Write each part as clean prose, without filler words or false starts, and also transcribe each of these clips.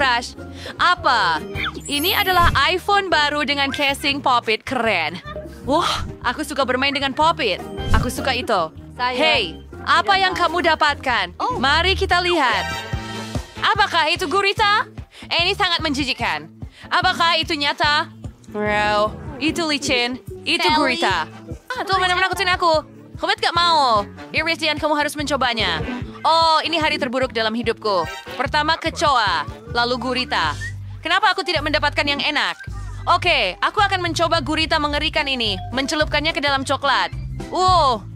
crush. Apa? Ini adalah iPhone baru dengan casing Pop-It keren. Wah, aku suka bermain dengan Pop-It. Aku suka itu. Hey, apa yang kamu dapatkan? Mari kita lihat. Apakah itu gurita? Ini sangat menjijikkan. Apakah itu nyata? Bro, itu licin. Itu gurita. Tuh benar-benar nakutin aku. Kamu gak mau? Iris dan kamu harus mencobanya. Oh, ini hari terburuk dalam hidupku. Pertama kecoa, lalu gurita. Kenapa aku tidak mendapatkan yang enak? Oke, aku akan mencoba gurita mengerikan ini. Mencelupkannya ke dalam coklat.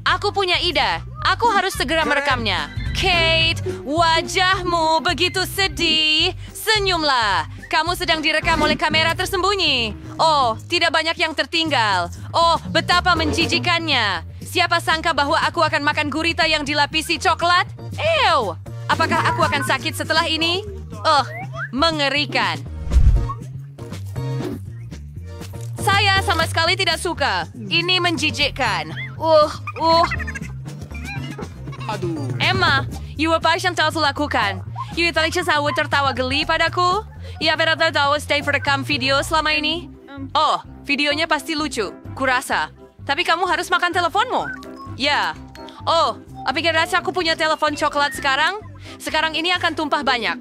Aku punya ide. Aku harus segera merekamnya. Kate, wajahmu begitu sedih. Senyumlah. Kamu sedang direkam oleh kamera tersembunyi. Oh, tidak banyak yang tertinggal. Oh, betapa menjijikannya. Siapa sangka bahwa aku akan makan gurita yang dilapisi coklat? Ew! Apakah aku akan sakit setelah ini? Mengerikan. Saya sama sekali tidak suka. Ini menjijikkan. Emma, apa yang telah lakukan? Tadi saya tertawa geli padaku? Berarti tahu stay merekam video selama ini? Oh, videonya pasti lucu. Kurasa. Tapi kamu harus makan teleponmu. Ya. Oh, apakah rasa aku punya telepon coklat sekarang? Sekarang ini akan tumpah banyak.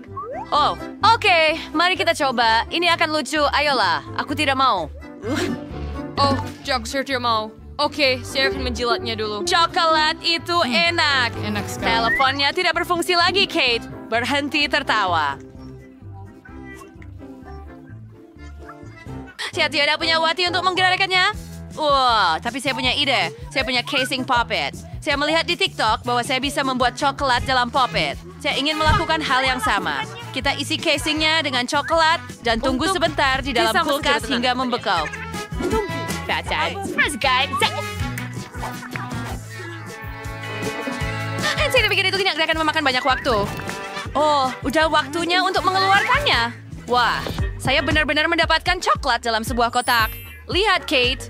Oh, oke. Mari kita coba. Ini akan lucu. Ayolah. Aku tidak mau. Oh, Jack, saya tidak mau. Oke, saya akan menjilatnya dulu. Coklat itu enak. Enak sekali. Teleponnya tidak berfungsi lagi, Kate. Berhenti tertawa. Saya tidak punya wati untuk menggerakkannya. Tapi saya punya ide. Saya punya casing Pop-It. Saya melihat di TikTok bahwa saya bisa membuat coklat dalam Pop-It. Saya ingin melakukan hal yang sama. Kita isi casingnya dengan coklat dan tunggu sebentar di dalam kulkas hingga membeku. Saya pikir itu tidak akan memakan banyak waktu. Oh, udah waktunya untuk mengeluarkannya. Wah, saya benar-benar mendapatkan coklat dalam sebuah kotak. Lihat, Kate.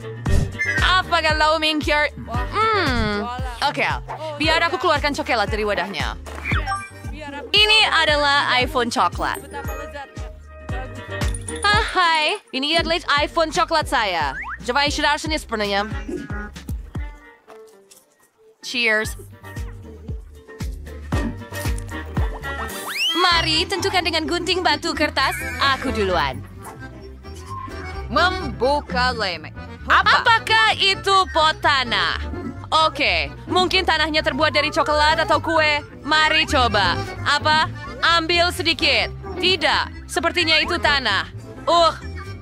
Apa kalau mingkir? Oke, biar aku keluarkan coklat dari wadahnya. Ini adalah iPhone coklat. Hai, ini adalah iPhone coklat saya. Coba ini sebenarnya. Cheers. Mari tentukan dengan gunting batu kertas. Aku duluan. Membuka lem. Apakah itu pot tanah? Oke, mungkin tanahnya terbuat dari coklat atau kue. Mari coba. Apa? Ambil sedikit. Tidak, sepertinya itu tanah.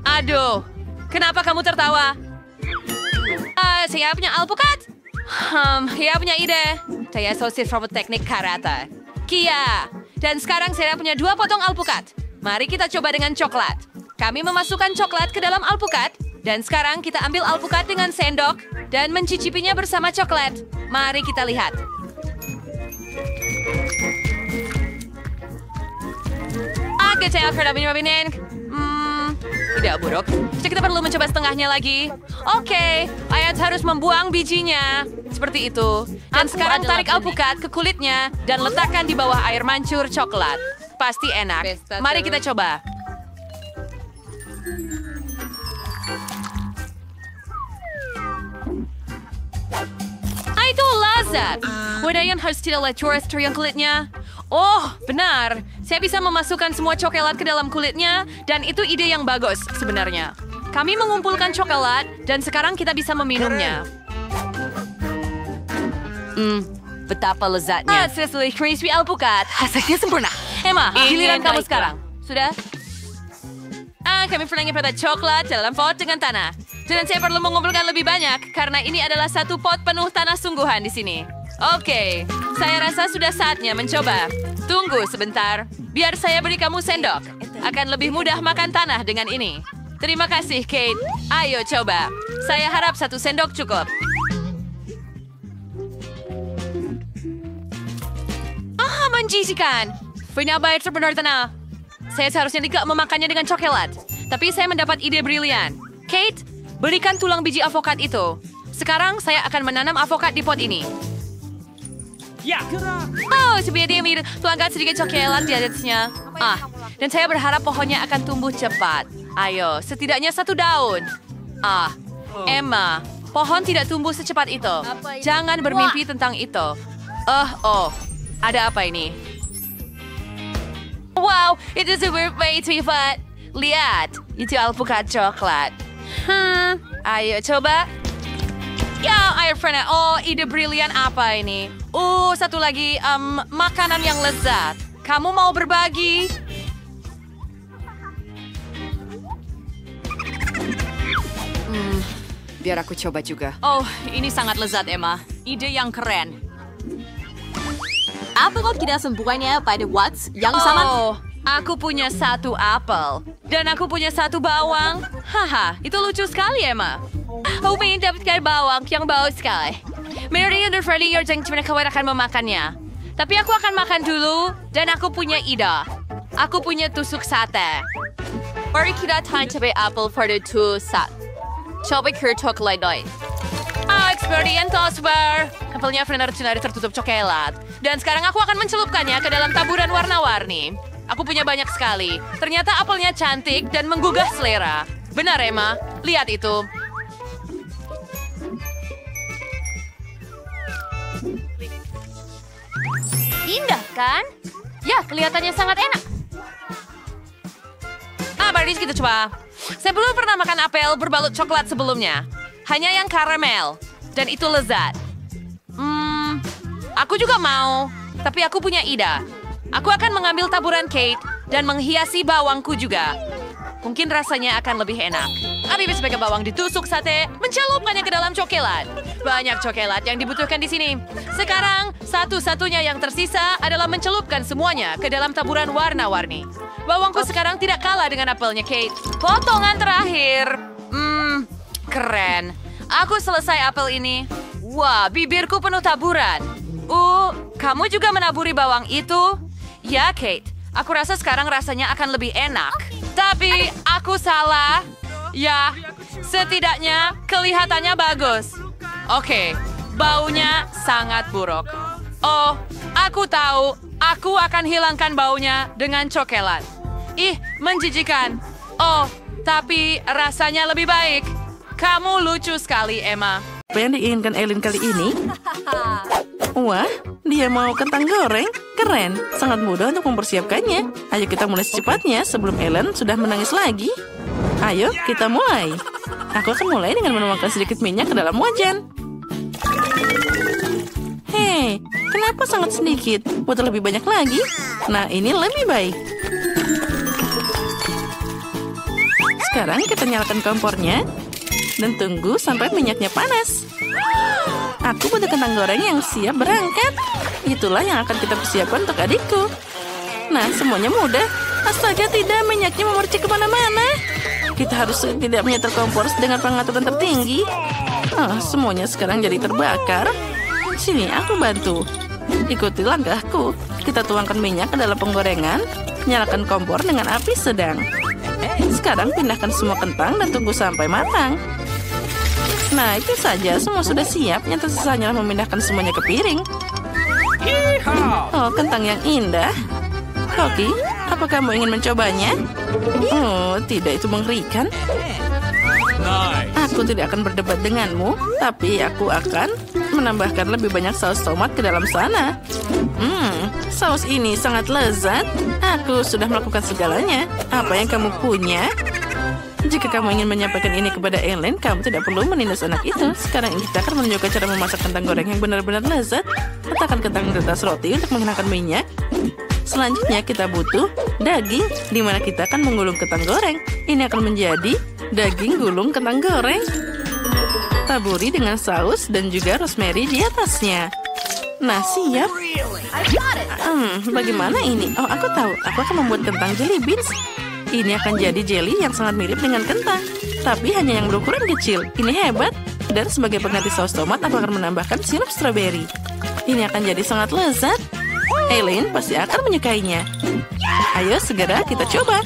Aduh. Kenapa kamu tertawa? Saya punya alpukat. Saya punya ide. Saya sosis robot teknik karate. Kia. Dan sekarang saya punya 2 potong alpukat. Mari kita coba dengan coklat. Kami memasukkan coklat ke dalam alpukat. Dan sekarang kita ambil alpukat dengan sendok dan mencicipinya bersama coklat. Mari kita lihat. Tidak buruk. Jadi kita perlu mencoba setengahnya lagi. Oke, Ayat harus membuang bijinya. Seperti itu. Dan sekarang tarik alpukat ke kulitnya dan letakkan di bawah air mancur coklat. Pasti enak. Mari kita coba. Itu lezat. Wadayan harus tidak lecur yang kulitnya. Oh, benar. Saya bisa memasukkan semua coklat ke dalam kulitnya, dan itu ide yang bagus sebenarnya. Kami mengumpulkan coklat, dan sekarang kita bisa meminumnya. Betapa lezatnya. Sesuai crispy alpukat. Hasilnya sempurna. Emma, giliran kamu sekarang. Sudah? Kami pernah pada coklat dalam pot dengan tanah. Dan saya perlu mengumpulkan lebih banyak, karena ini adalah satu pot penuh tanah sungguhan di sini. Oke, saya rasa sudah saatnya mencoba. Tunggu sebentar, biar saya beri kamu sendok. Akan lebih mudah makan tanah dengan ini. Terima kasih, Kate. Ayo coba. Saya harap 1 sendok cukup. Menjijikan. Kenapa itu benar tanah? Saya seharusnya tidak memakannya dengan coklat. Tapi saya mendapat ide brilian. Kate, berikan tulang biji avokat itu. Sekarang saya akan menanam avokat di pot ini. Oh, sebenarnya dia minum. Tuangkan sedikit coklat di atasnya. Dan saya berharap pohonnya akan tumbuh cepat. Ayo, setidaknya 1 daun. Emma, pohon tidak tumbuh secepat itu. Jangan bermimpi tentang itu. Ada apa ini? Wow, itu super baik, Twifat. Lihat, itu alpukat coklat. Ayo coba. Ya, air Frena. Oh, ide brilian apa ini? Satu lagi, makanan yang lezat. Kamu mau berbagi? Biar aku coba juga. Oh, ini sangat lezat, Emma. Ide yang keren. Apa kau tidak sempurna pada Watts yang sama? Aku punya 1 apel. Dan aku punya 1 bawang. Haha, itu lucu sekali, Emma. Aku ingin dapatkan bawang yang bau sekali. Mary dan Freddy yang cuma kawan akan memakannya. Tapi aku akan makan dulu. Dan aku punya ide. Aku punya tusuk sate. Mari kita coba apel pada tusuk. Coba ke coklat lain. Experience bar. Apelnya benar-benar tertutup coklat. Dan sekarang aku akan mencelupkannya ke dalam taburan warna-warni. Aku punya banyak sekali. Ternyata apelnya cantik dan menggugah selera. Benar, Emma. Lihat itu. Indah, kan? Ya, kelihatannya sangat enak. Mari kita coba. Saya belum pernah makan apel berbalut coklat sebelumnya. Hanya yang karamel. Dan itu lezat. Aku juga mau. Tapi aku punya ide. Aku akan mengambil taburan Kate dan menghiasi bawangku juga. Mungkin rasanya akan lebih enak. Abi sebagai bawang ditusuk sate, mencelupkannya ke dalam coklat. Banyak coklat yang dibutuhkan di sini. Sekarang, satu-satunya yang tersisa adalah mencelupkan semuanya ke dalam taburan warna-warni. Bawangku sekarang tidak kalah dengan apelnya Kate. Potongan terakhir. Keren. Aku selesai apel ini. Wah, bibirku penuh taburan. Kamu juga menaburi bawang itu? Ya, Kate. Aku rasa sekarang rasanya akan lebih enak. Tapi aku salah. Ya, setidaknya kelihatannya bagus. Oke, baunya sangat buruk. Oh, aku tahu. Aku akan hilangkan baunya dengan coklat. Menjijikan. Oh, tapi rasanya lebih baik. Kamu lucu sekali, Emma. Apa yang diinginkan Ellen kali ini? Wah, dia mau kentang goreng. Keren, sangat mudah untuk mempersiapkannya. Ayo kita mulai secepatnya sebelum Ellen sudah menangis lagi. Ayo, kita mulai. Aku akan mulai dengan menuangkan sedikit minyak ke dalam wajan. Hei, kenapa sangat sedikit? Butuh lebih banyak lagi. Nah, ini lebih baik. Sekarang kita nyalakan kompornya. Dan tunggu sampai minyaknya panas. Aku butuh kentang goreng yang siap berangkat. Itulah yang akan kita persiapkan untuk adikku. Nah, semuanya mudah. Astaga, tidak, minyaknya memercik kemana-mana. Kita harus tidak menyetel kompor dengan pengaturan tertinggi. Semuanya sekarang jadi terbakar. Sini, aku bantu. Ikuti langkahku. Kita tuangkan minyak ke dalam penggorengan. Nyalakan kompor dengan api sedang. Sekarang pindahkan semua kentang dan tunggu sampai matang. Nah, itu saja. Semua sudah siap. Yang tersisa hanyalah memindahkan semuanya ke piring. Oh, kentang yang indah. Hoki, apa kamu ingin mencobanya? Oh, tidak, itu mengerikan. Aku tidak akan berdebat denganmu, tapi aku akan menambahkan lebih banyak saus tomat ke dalam sana. Saus ini sangat lezat. Aku sudah melakukan segalanya. Apa yang kamu punya? Jika kamu ingin menyampaikan ini kepada Ellen, kamu tidak perlu menindas anak itu. Sekarang kita akan menunjukkan cara memasak kentang goreng yang benar-benar lezat. Letakkan kentang di atas roti untuk menghilangkan minyak. Selanjutnya kita butuh daging, di mana kita akan menggulung kentang goreng. Ini akan menjadi daging gulung kentang goreng. Taburi dengan saus dan juga rosemary di atasnya. Nah, siap. Bagaimana ini? Oh, aku tahu. Aku akan membuat kentang jelly beans. Ini akan jadi jelly yang sangat mirip dengan kentang, tapi hanya yang berukuran kecil. Ini hebat. Dan sebagai pengganti saus tomat, aku akan menambahkan sirup strawberry. Ini akan jadi sangat lezat. Ellen pasti akan menyukainya. Ayo segera kita coba.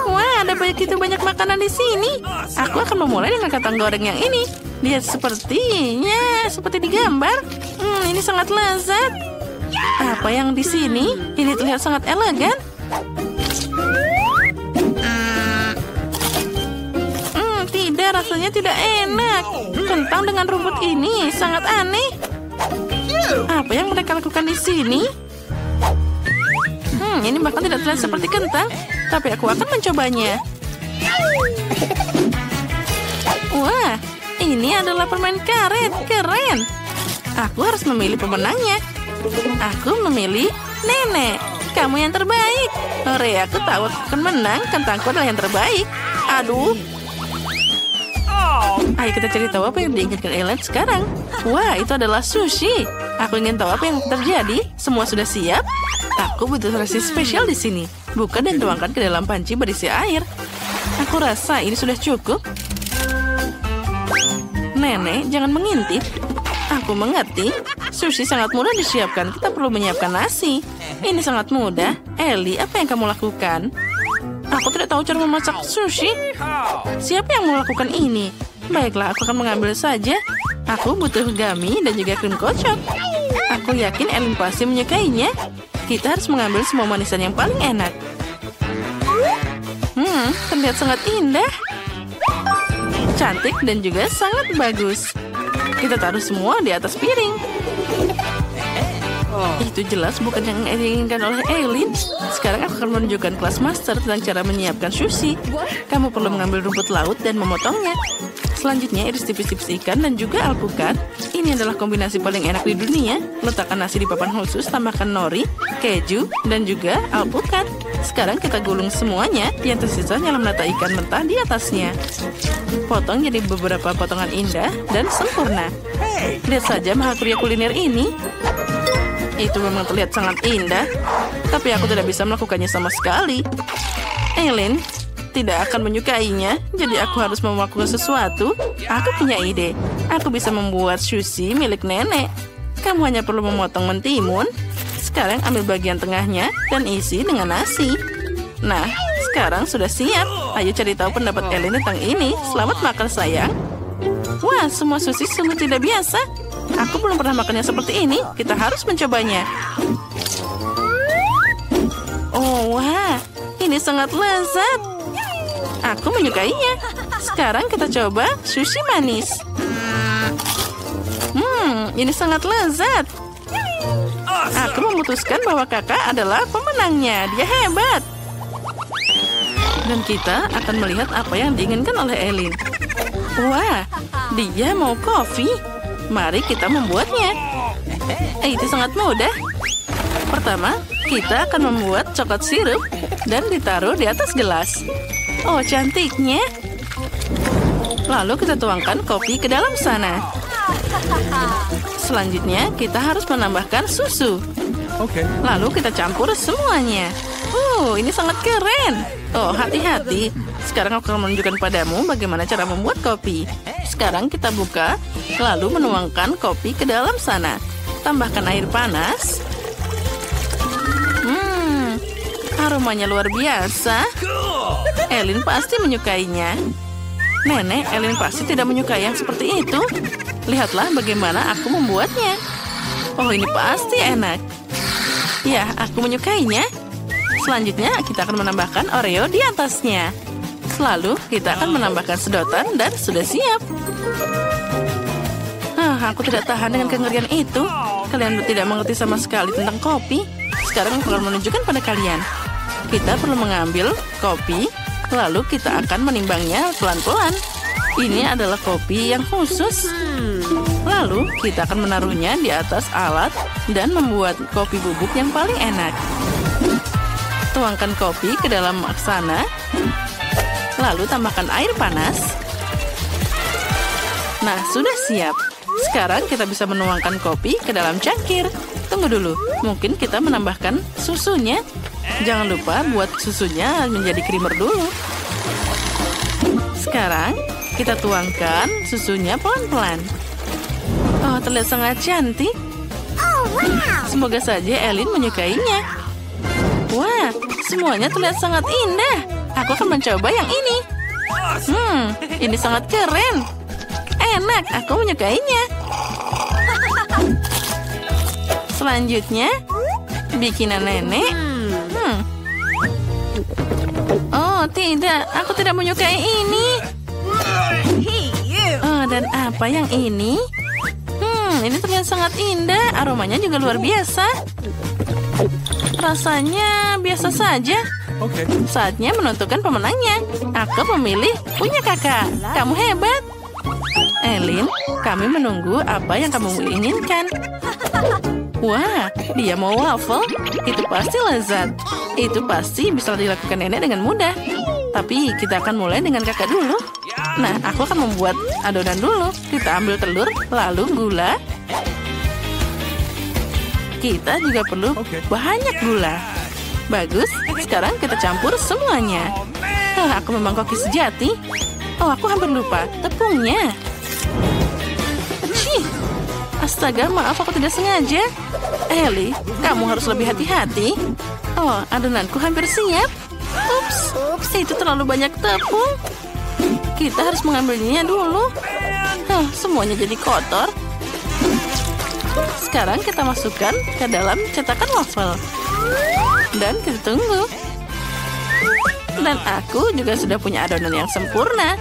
Wah, ada begitu banyak makanan di sini. Aku akan memulai dengan kentang goreng yang ini. Dia sepertinya seperti di gambar. Ini sangat lezat. Apa yang di sini? Ini terlihat sangat elegan. Tidak, rasanya tidak enak. Kentang dengan rumput ini sangat aneh. Apa yang mereka lakukan di sini? Ini bahkan tidak terlihat seperti kentang, tapi aku akan mencobanya. Wah, ini adalah permen karet. Keren. Aku harus memilih pemenangnya. Aku memilih Nenek. Kamu yang terbaik. Hore, aku tahu aku akan menang. Kentangku adalah yang terbaik. Aduh. Ayo kita cari tahu apa yang diinginkan Ellen sekarang. Wah, itu adalah sushi. Aku ingin tahu apa yang terjadi. Semua sudah siap? Aku butuh rasa spesial di sini. Buka dan tuangkan ke dalam panci berisi air. Aku rasa ini sudah cukup. Nenek, jangan mengintip. Aku mengerti. Sushi sangat mudah disiapkan. Kita perlu menyiapkan nasi. Ini sangat mudah. Ellie, apa yang kamu lakukan? Aku tidak tahu cara memasak sushi. Siapa yang melakukan ini? Baiklah, aku akan mengambil saja. Aku butuh gami dan juga krim kocok. Aku yakin Ellen pasti menyukainya. Kita harus mengambil semua manisan yang paling enak. Terlihat sangat indah. Cantik dan juga sangat bagus. Kita taruh semua di atas piring. Itu jelas bukan yang diinginkan oleh Eileen. Sekarang aku akan menunjukkan kelas master tentang cara menyiapkan sushi. Kamu perlu mengambil rumput laut dan memotongnya. Selanjutnya iris tipis-tipis ikan dan juga alpukat. Ini adalah kombinasi paling enak di dunia. Letakkan nasi di papan khusus, tambahkan nori, keju, dan juga alpukat. Sekarang kita gulung semuanya. Yang tersisa nyala menata ikan mentah di atasnya. Potong jadi beberapa potongan indah dan sempurna. Lihat saja mahakarya kuliner ini. Itu memang terlihat sangat indah, tapi aku tidak bisa melakukannya sama sekali. Ellen tidak akan menyukainya, jadi aku harus melakukan sesuatu. Aku punya ide. Aku bisa membuat sushi milik nenek. Kamu hanya perlu memotong mentimun. Sekarang ambil bagian tengahnya dan isi dengan nasi. Nah, sekarang sudah siap. Ayo cari tahu pendapat Ellen tentang ini. Selamat makan, sayang. Wah, semua sushi sungguh tidak biasa. Aku belum pernah makannya seperti ini. Kita harus mencobanya. Oh, wah. Ini sangat lezat. Aku menyukainya. Sekarang kita coba sushi manis. Ini sangat lezat. Aku memutuskan bahwa kakak adalah pemenangnya. Dia hebat. Dan kita akan melihat apa yang diinginkan oleh Eileen. Wah, dia mau kopi. Mari kita membuatnya. Itu sangat mudah. Pertama, kita akan membuat coklat sirup dan ditaruh di atas gelas. Oh, cantiknya. Lalu kita tuangkan kopi ke dalam sana. Selanjutnya, kita harus menambahkan susu. Lalu kita campur semuanya. Ini sangat keren. Oh, hati-hati. Sekarang aku akan menunjukkan padamu bagaimana cara membuat kopi. Sekarang kita buka, lalu menuangkan kopi ke dalam sana. Tambahkan air panas. Aromanya luar biasa. Ellen pasti menyukainya. Nenek, Ellen pasti tidak menyukai yang seperti itu. Lihatlah bagaimana aku membuatnya. Oh, ini pasti enak. Ya, aku menyukainya. Selanjutnya, kita akan menambahkan Oreo di atasnya. Lalu, kita akan menambahkan sedotan dan sudah siap. Aku tidak tahan dengan kengerian itu. Kalian tidak mengerti sama sekali tentang kopi. Sekarang aku akan menunjukkan pada kalian. Kita perlu mengambil kopi, lalu kita akan menimbangnya pelan-pelan. Ini adalah kopi yang khusus. Lalu, kita akan menaruhnya di atas alat dan membuat kopi bubuk yang paling enak. Tuangkan kopi ke dalam sana. Lalu tambahkan air panas. Nah, sudah siap. Sekarang kita bisa menuangkan kopi ke dalam cangkir. Tunggu dulu, mungkin kita menambahkan susunya. Jangan lupa buat susunya menjadi creamer dulu. Sekarang kita tuangkan susunya pelan-pelan. Oh, terlihat sangat cantik. Semoga saja Ellen menyukainya. Wah, semuanya terlihat sangat indah. Aku akan mencoba yang ini. Ini sangat keren. Enak, aku menyukainya. Selanjutnya, bikinan nenek. Oh, tidak. Aku tidak menyukai ini. Oh, dan apa yang ini? Ini terlihat sangat indah. Aromanya juga luar biasa. Rasanya biasa saja. Saatnya menentukan pemenangnya. Aku memilih punya kakak. Kamu hebat. Elin, kami menunggu apa yang kamu inginkan. Wah, dia mau waffle. Itu pasti lezat. Itu pasti bisa dilakukan nenek dengan mudah. Tapi kita akan mulai dengan kakak dulu. Nah, aku akan membuat adonan dulu. Kita ambil telur, lalu gula. Kita juga perlu banyak gula. Bagus, sekarang kita campur semuanya. Aku memang koki sejati. Oh, aku hampir lupa. Tepungnya. Cih. Astaga, maaf aku tidak sengaja. Ellie, kamu harus lebih hati-hati. Oh, adonanku hampir siap. Ups, itu terlalu banyak tepung. Kita harus mengambilnya dulu. Semuanya jadi kotor. Sekarang kita masukkan ke dalam cetakan waffle. Dan kita tunggu. Dan aku juga sudah punya adonan yang sempurna.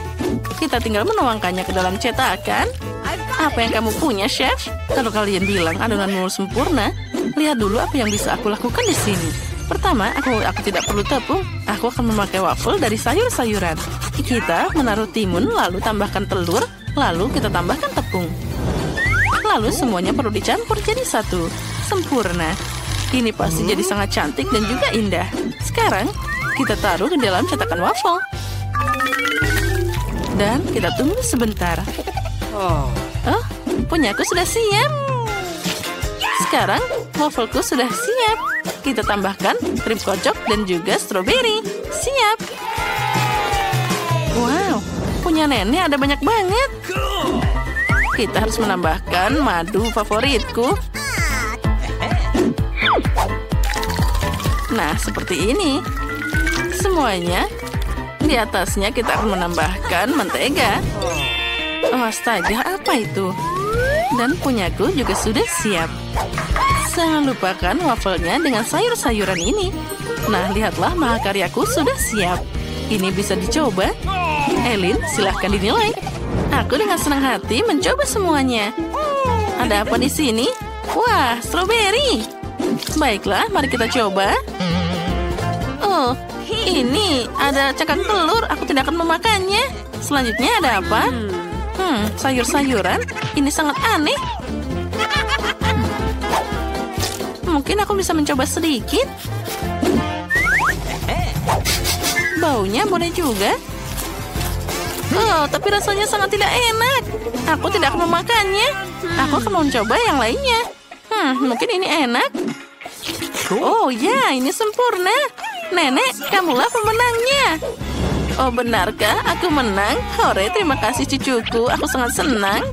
Kita tinggal menuangkannya ke dalam cetakan. Apa yang kamu punya, Chef? Kalau kalian bilang adonanmu sempurna, lihat dulu apa yang bisa aku lakukan di sini. Pertama, aku tidak perlu tepung. Aku akan memakai waffle dari sayur-sayuran. Kita menaruh timun, lalu tambahkan telur, lalu kita tambahkan tepung. Lalu semuanya perlu dicampur jadi satu. Sempurna. Ini pasti jadi sangat cantik dan juga indah. Sekarang, kita taruh di dalam cetakan waffle. Dan kita tunggu sebentar. Oh, punyaku sudah siap. Sekarang, waffleku sudah siap. Kita tambahkan krim kocok dan juga stroberi. Siap. Wow, punya nenek ada banyak banget. Kita harus menambahkan madu favoritku. Nah, seperti ini. Semuanya. Di atasnya kita akan menambahkan mentega. Oh, astaga, apa itu? Dan punyaku juga sudah siap. Jangan lupakan wafelnya dengan sayur-sayuran ini. Nah, lihatlah mahakaryaku sudah siap. Ini bisa dicoba. Elin, silahkan dinilai. Aku dengan senang hati mencoba semuanya. Ada apa di sini? Wah, stroberi. Baiklah, mari kita coba. Oh, ini ada cangkang telur. Aku tidak akan memakannya. Selanjutnya ada apa? Sayur-sayuran. Ini sangat aneh. Mungkin aku bisa mencoba sedikit. Baunya boleh juga. Oh, tapi rasanya sangat tidak enak. Aku tidak akan memakannya. Aku akan mencoba yang lainnya. Mungkin ini enak. Oh ya, ini sempurna. Nenek, kamulah pemenangnya. Oh, benarkah aku menang? Hore, terima kasih cucuku. Aku sangat senang.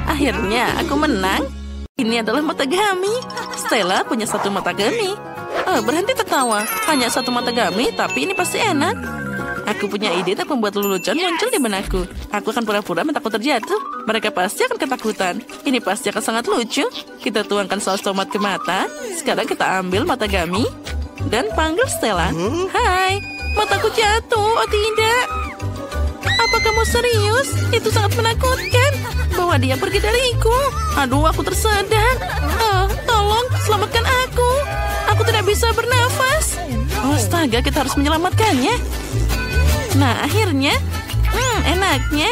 Akhirnya aku menang. Ini adalah matagami. Stella punya satu matagami. Oh, berhenti tertawa. Hanya satu matagami, tapi ini pasti enak. Aku punya ide untuk membuat lelucon muncul di benakku. Aku akan pura-pura takut terjatuh. Mereka pasti akan ketakutan. Ini pasti akan sangat lucu. Kita tuangkan saus tomat ke mata. Sekarang kita ambil matagami dan panggil Stella. Hai, mataku jatuh. Oh tidak. Apa kamu serius? Itu sangat menakutkan. Bawa dia pergi dariku. Aduh, aku tersedak. Tolong, selamatkan aku. Aku tidak bisa bernafas. Oh, astaga, kita harus menyelamatkannya. Nah, akhirnya. Enaknya.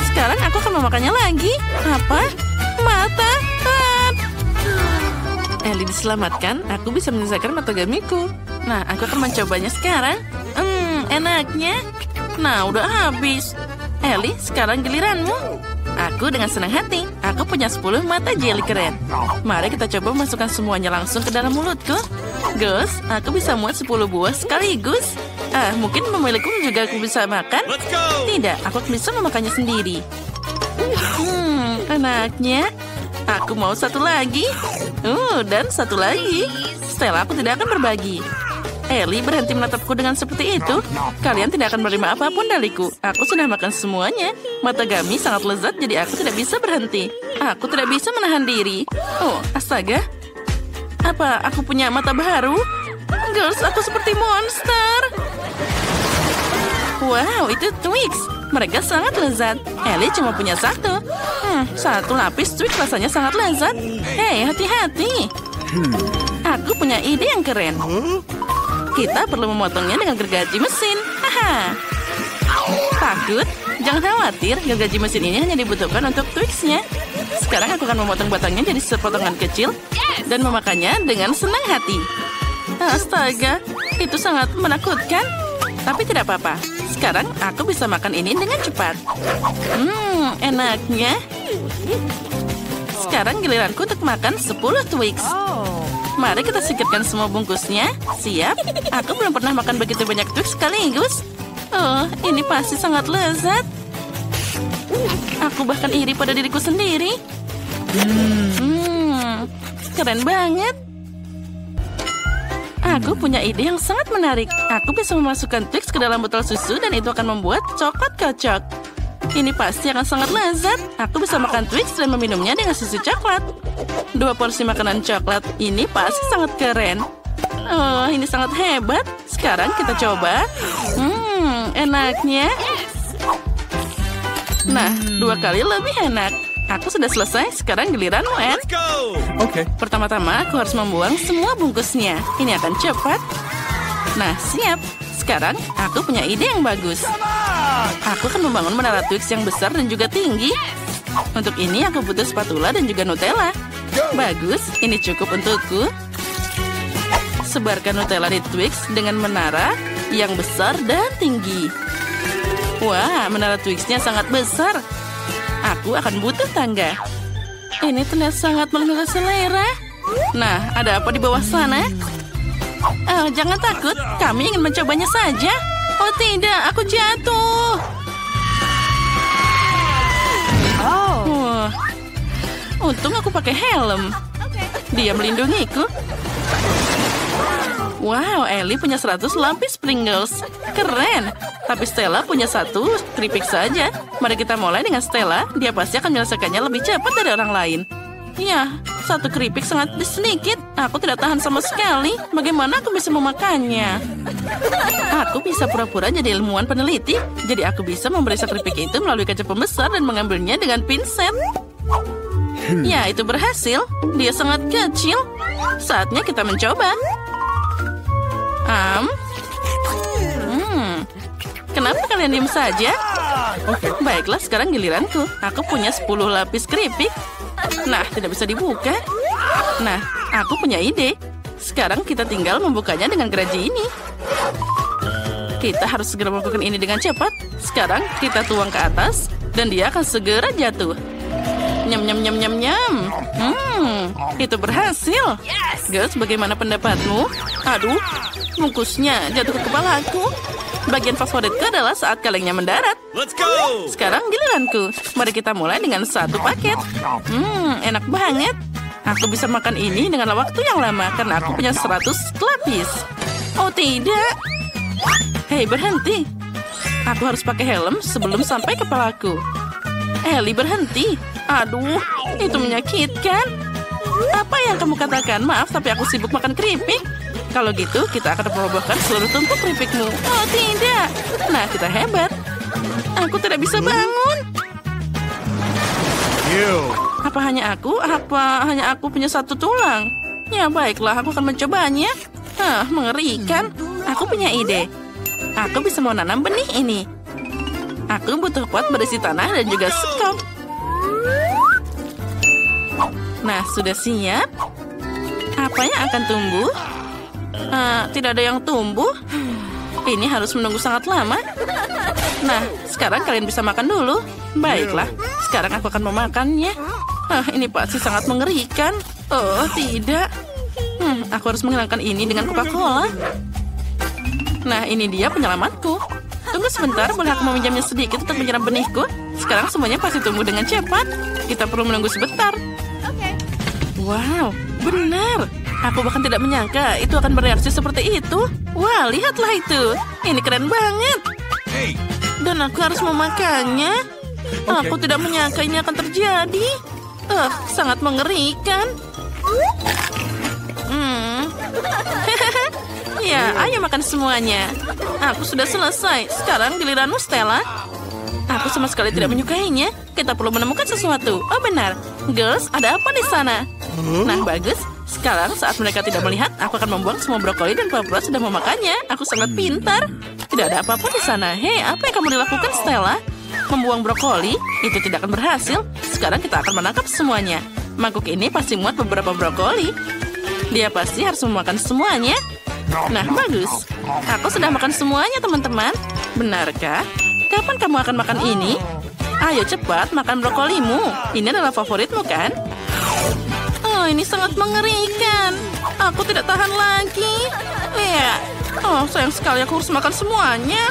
Sekarang aku akan memakannya lagi. Apa? Mata. Ellie diselamatkan. Aku bisa menyelesaikan matagamiku. Nah, aku akan mencobanya sekarang. Enaknya. Nah, udah habis. Ellie, sekarang giliranmu. Aku dengan senang hati. Aku punya 10 mata jelly keren. Mari kita coba masukkan semuanya langsung ke dalam mulutku. Gus, aku bisa muat 10 buah sekaligus. Mungkin pemilikku juga aku bisa makan. Tidak, aku bisa memakannya sendiri. Enaknya. Aku mau satu lagi. Dan satu lagi. Stella, aku tidak akan berbagi. Ellie, berhenti menatapku dengan seperti itu. Kalian tidak akan menerima apapun dariku. Aku sudah makan semuanya. Matagami sangat lezat, jadi aku tidak bisa berhenti. Aku tidak bisa menahan diri. Oh, astaga. Apa aku punya mata baru? Girls, aku seperti monster. Wow, itu Twix. Mereka sangat lezat. Ellie cuma punya satu. Satu lapis Twix rasanya sangat lezat. Hei, hati-hati. Aku punya ide yang keren. Kita perlu memotongnya dengan gergaji mesin. Haha. Takut? Jangan khawatir, gergaji mesin ini hanya dibutuhkan untuk Twix-nya. Sekarang aku akan memotong batangnya jadi sepotongan kecil dan memakannya dengan senang hati. Astaga, itu sangat menakutkan. Tapi tidak apa-apa. Sekarang aku bisa makan ini dengan cepat. Enaknya. Sekarang giliranku untuk makan 10 Twix. Mari kita singkirkan semua bungkusnya. Siap? Aku belum pernah makan begitu banyak Twix sekaligus. Oh, ini pasti sangat lezat. Aku bahkan iri pada diriku sendiri. Keren banget. Aku punya ide yang sangat menarik. Aku bisa memasukkan Twix ke dalam botol susu dan itu akan membuat coklat kocok. Ini pasti akan sangat lezat. Aku bisa makan Twix dan meminumnya dengan susu coklat. 2 porsi makanan coklat ini pasti sangat keren. Oh, ini sangat hebat. Sekarang kita coba. Enaknya. Nah, 2 kali lebih enak. Aku sudah selesai. Sekarang giliranmu, Anne. Oke. Pertama-tama aku harus membuang semua bungkusnya. Ini akan cepat. Nah, siap. Sekarang aku punya ide yang bagus. Aku akan membangun menara Twix yang besar dan juga tinggi. Untuk ini aku butuh spatula dan juga Nutella. Bagus, ini cukup untukku. Sebarkan Nutella di Twix dengan menara yang besar dan tinggi. Wah, menara Twix-nya sangat besar. Aku akan butuh tangga. Ini terlihat sangat menggugah selera. Nah, ada apa di bawah sana? Oh, jangan takut. Kami ingin mencobanya saja. Oh tidak, aku jatuh. Wah. Untung aku pakai helm. Dia melindungiku. Wow, Ellie punya 100 lapis Pringles. Keren. Tapi Stella punya 1 keripik saja. Mari kita mulai dengan Stella. Dia pasti akan menyelesaikannya lebih cepat dari orang lain. Ya, 1 keripik sangat sedikit. Aku tidak tahan sama sekali. Bagaimana aku bisa memakannya? Aku bisa pura-pura jadi ilmuwan peneliti. Jadi aku bisa memeriksa keripik itu melalui kaca pembesar dan mengambilnya dengan pinset. Ya, itu berhasil. Dia sangat kecil. Saatnya kita mencoba. Kenapa kalian diam saja? Baiklah, sekarang giliranku. Aku punya 10 lapis keripik. Nah, tidak bisa dibuka. Nah, aku punya ide. Sekarang kita tinggal membukanya dengan gergaji ini. Kita harus segera melakukan ini dengan cepat. Sekarang kita tuang ke atas dan dia akan segera jatuh. Nyam nyam nyam nyam nyam. Itu berhasil. Girls, bagaimana pendapatmu? Aduh, bungkusnya jatuh ke kepalaku. Bagian favoritku adalah saat kalengnya mendarat. Let's go. Sekarang giliranku. Mari kita mulai dengan 1 paket. Enak banget. Aku bisa makan ini dengan waktu yang lama karena aku punya 100 lapis. Oh tidak. Hei, berhenti. Aku harus pakai helm sebelum sampai kepalaku. Ellie, berhenti. Aduh, itu menyakitkan. Apa yang kamu katakan? Maaf, tapi aku sibuk makan keripik. Kalau gitu, kita akan merobohkan seluruh tumpuk keripikmu. Oh, tidak. Nah, kita hebat. Aku tidak bisa bangun. Apa hanya aku? Apa hanya aku punya 1 tulang? Ya, baiklah. Aku akan mencobanya. Mengerikan. Aku punya ide. Aku bisa menanam benih ini. Aku butuh pot berisi tanah dan juga sekop. Nah, sudah siap? Apa yang akan tumbuh? Tidak ada yang tumbuh. Ini harus menunggu sangat lama. Nah, sekarang kalian bisa makan dulu. Baiklah, sekarang aku akan memakannya. Ini pasti sangat mengerikan. Oh, tidak. Aku harus menghilangkan ini dengan Coca-Cola. Nah, ini dia penyelamatku. Tunggu sebentar, boleh aku meminjamnya sedikit untuk menyiram benihku? Sekarang semuanya pasti tumbuh dengan cepat. Kita perlu menunggu sebentar. Wow, benar. Aku bahkan tidak menyangka itu akan bereaksi seperti itu. Wah, lihatlah itu. Ini keren banget. Dan aku harus memakannya. Aku tidak menyangka ini akan terjadi. Sangat mengerikan. Ya, ayo makan semuanya. Aku sudah selesai. Sekarang giliranmu, Stella. Aku sama sekali tidak menyukainya. Kita perlu menemukan sesuatu. Oh benar. Girls, ada apa di sana? Nah, bagus. Sekarang saat mereka tidak melihat, aku akan membuang semua brokoli dan pura-pura sudah memakannya. Aku sangat pintar. Tidak ada apa-apa di sana. Hei, apa yang kamu dilakukan, Stella? Membuang brokoli? Itu tidak akan berhasil. Sekarang kita akan menangkap semuanya. Mangkuk ini pasti muat beberapa brokoli. Dia pasti harus memakan semuanya. Nah, bagus. Aku sudah makan semuanya, teman-teman. Benarkah? Kapan kamu akan makan ini? Ayo cepat makan brokolimu. Ini adalah favoritmu, kan? Oh, ini sangat mengerikan. Aku tidak tahan lagi. Lihat. Oh, sayang sekali aku harus makan semuanya.